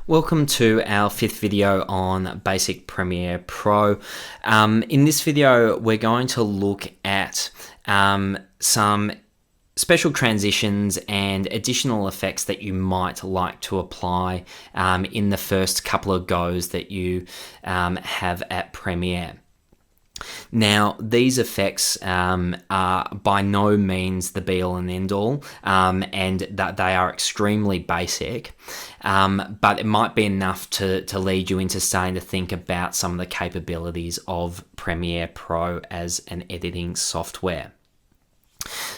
Welcome to our fifth video on Basic Premiere Pro. In this video, we're going to look at some special transitions and additional effects that you might like to apply in the first couple of goes that you have at Premiere. Now, these effects are by no means the be-all and end-all, and that they are extremely basic, but it might be enough to lead you into starting to think about some of the capabilities of Premiere Pro as an editing software.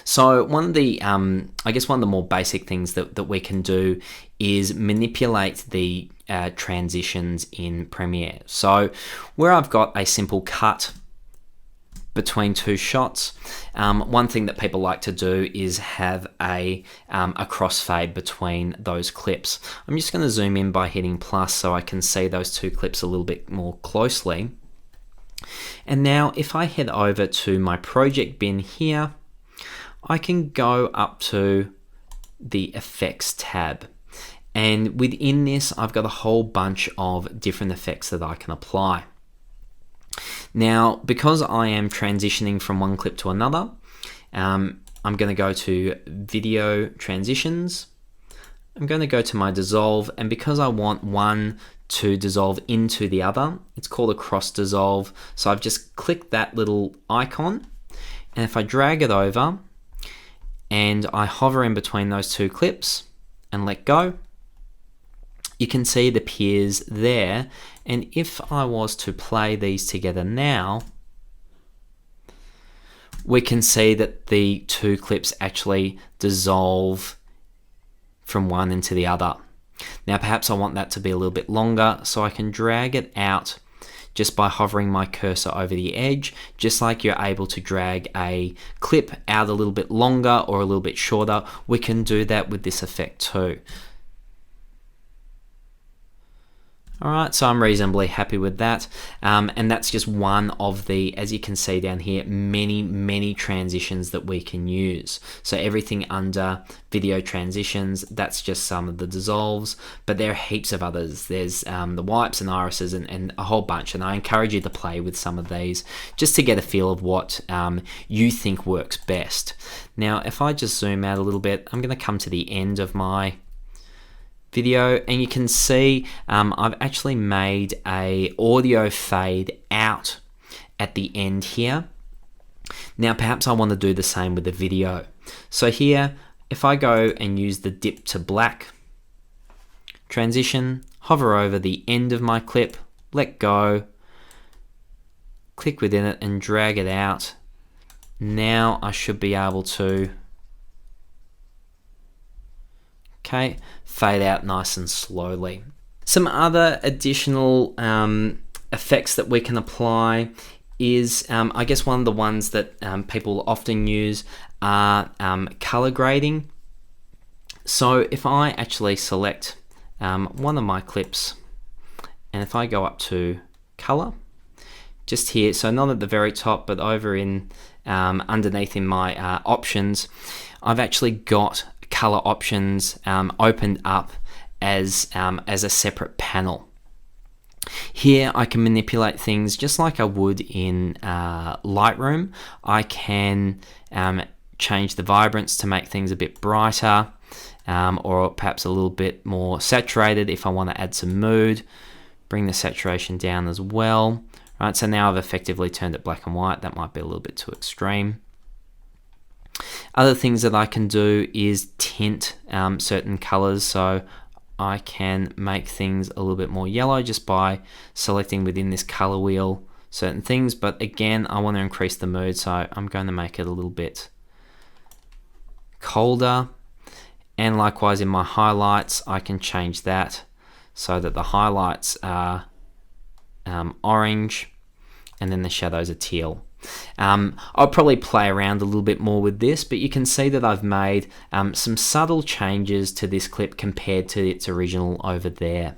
So one of the, one of the more basic things that we can do is manipulate the transitions in Premiere. So where I've got a simple cut between two shots, one thing that people like to do is have a crossfade between those clips. I'm just going to zoom in by hitting plus so I can see those two clips a little bit more closely. And now if I head over to my project bin here, I can go up to the effects tab. And within this, I've got a whole bunch of different effects that I can apply. Now, because I am transitioning from one clip to another, I'm going to go to Video Transitions. I'm going to go to my Dissolve, and because I want one to dissolve into the other, it's called a cross dissolve. So I've just clicked that little icon, and if I drag it over and I hover in between those two clips and let go, you can see it appears there. And if I was to play these together now, we can see that the two clips actually dissolve from one into the other. Now perhaps I want that to be a little bit longer, so I can drag it out just by hovering my cursor over the edge, just like you're able to drag a clip out a little bit longer or a little bit shorter. We can do that with this effect too. Alright, so I'm reasonably happy with that, and that's just one of the, as you can see down here, many transitions that we can use. So everything under video transitions, that's just some of the dissolves, but there are heaps of others. There's the wipes and irises and a whole bunch, and I encourage you to play with some of these just to get a feel of what you think works best. Now if I just zoom out a little bit, I'm going to come to the end of my video, and you can see I've actually made a audio fade out at the end here. Now perhaps I want to do the same with the video. So here, if I go and use the dip to black transition, hover over the end of my clip, let go, click within it and drag it out, now I should be able to fade out nice and slowly. Some other additional effects that we can apply is, I guess one of the ones that people often use are color grading. So if I actually select one of my clips, and if I go up to color, just here, so not at the very top, but over in underneath in my options, I've actually got color options opened up as a separate panel. Here I can manipulate things just like I would in Lightroom. I can change the vibrance to make things a bit brighter, or perhaps a little bit more saturated if I want to add some mood. Bring the saturation down as well. Right, so now I've effectively turned it black and white. That might be a little bit too extreme. Other things that I can do is tint certain colors, so I can make things a little bit more yellow just by selecting within this color wheel certain things, but again I want to increase the mood, so I'm going to make it a little bit colder. And likewise in my highlights, I can change that so that the highlights are orange and then the shadows are teal. I'll probably play around a little bit more with this, but you can see that I've made some subtle changes to this clip compared to its original over there.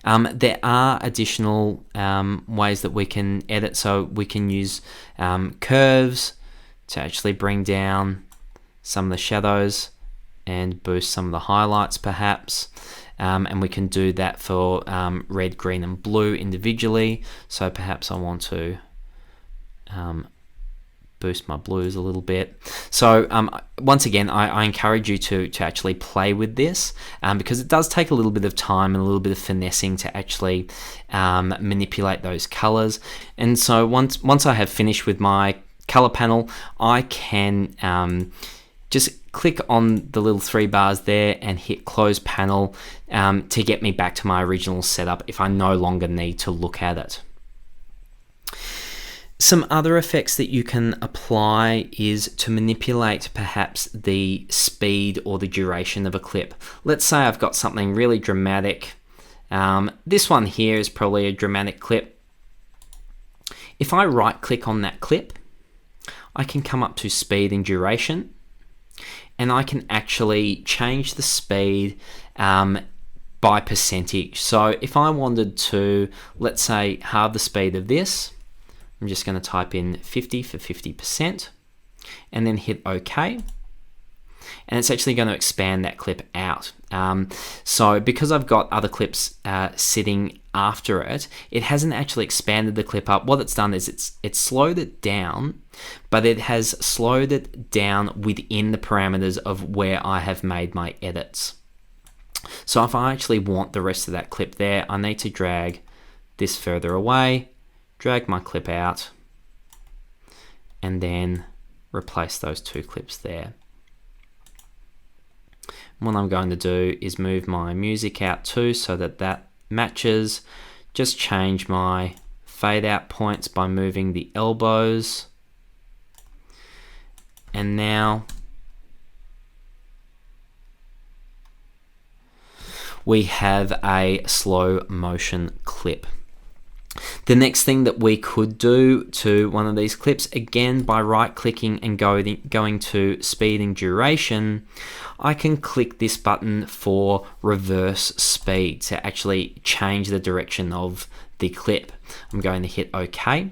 There are additional ways that we can edit, so we can use curves to actually bring down some of the shadows and boost some of the highlights perhaps. and we can do that for red, green and blue individually. So perhaps I want to boost my blues a little bit. So once again, I encourage you to actually play with this because it does take a little bit of time and a little bit of finessing to actually manipulate those colors. And so once I have finished with my color panel, I can just click on the little 3 bars there and hit close panel to get me back to my original setup if I no longer need to look at it. Some other effects that you can apply is to manipulate perhaps the speed or the duration of a clip. Let's say I've got something really dramatic. This one here is probably a dramatic clip. If I right click on that clip, I can come up to speed and duration, and I can actually change the speed by percentage. So if I wanted to, let's say, halve the speed of this, I'm just going to type in 50 for 50% and then hit OK. And it's actually going to expand that clip out. So because I've got other clips sitting after it, it hasn't actually expanded the clip up. What it's done is it's slowed it down, but it has slowed it down within the parameters of where I have made my edits. So if I actually want the rest of that clip there, I need to drag this further away, drag my clip out, and then replace those 2 clips there. What I'm going to do is move my music out too so that that matches. Just change my fade out points by moving the elbows. And now we have a slow motion clip. The next thing that we could do to one of these clips, again by right clicking and going to speed and duration, I can click this button for reverse speed to actually change the direction of the clip. I'm going to hit OK,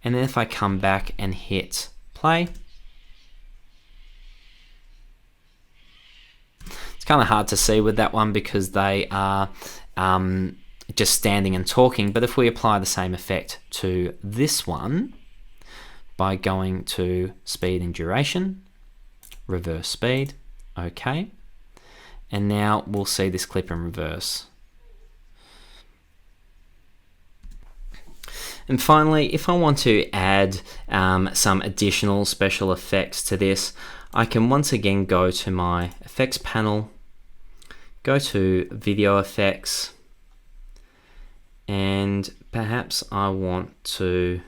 and then if I come back and hit play, it's kind of hard to see with that one because they are just standing and talking. But if we apply the same effect to this one by going to speed and duration, reverse speed, OK, and now we'll see this clip in reverse. And finally, if I want to add some additional special effects to this, I can once again go to my effects panel, go to video effects, and perhaps I want to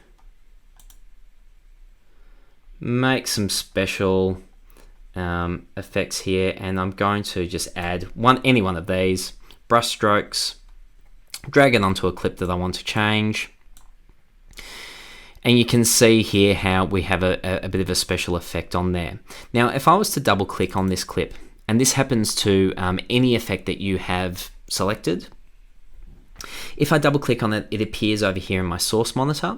make some special effects here, and I'm going to just add any one of these brush strokes, drag it onto a clip that I want to change, and you can see here how we have a bit of a special effect on there. Now if I was to double click on this clip, and this happens to any effect that you have selected, if I double click on it, it appears over here in my source monitor,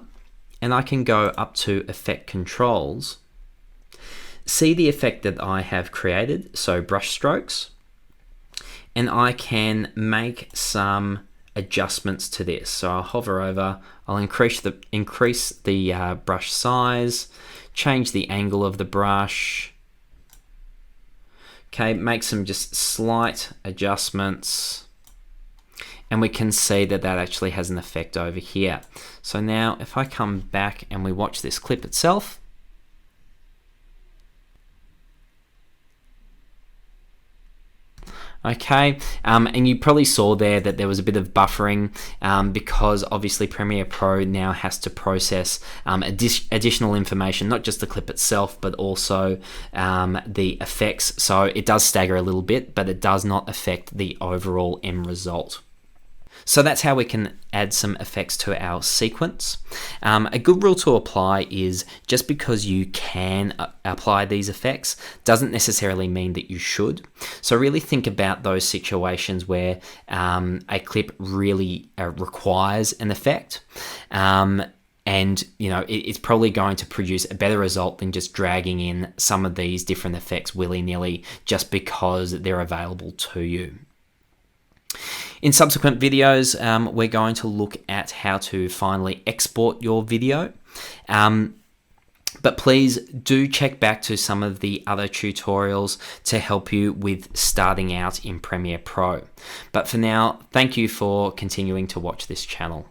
and I can go up to effect controls, see the effect that I have created, so brush strokes, and I can make some adjustments to this. So I'll hover over, I'll increase the brush size, change the angle of the brush, okay, make some just slight adjustments, and we can see that that actually has an effect over here. So now if I come back and we watch this clip itself, okay, and you probably saw there that there was a bit of buffering because obviously Premiere Pro now has to process additional information, not just the clip itself, but also the effects. So it does stagger a little bit, but it does not affect the overall end result. So that's how we can add some effects to our sequence. A good rule to apply is just because you can apply these effects doesn't necessarily mean that you should. So really think about those situations where a clip really requires an effect. And you know, it's probably going to produce a better result than just dragging in some of these different effects willy-nilly just because they're available to you. In subsequent videos, we're going to look at how to finally export your video. But please do check back to some of the other tutorials to help you with starting out in Premiere Pro. But for now, thank you for continuing to watch this channel.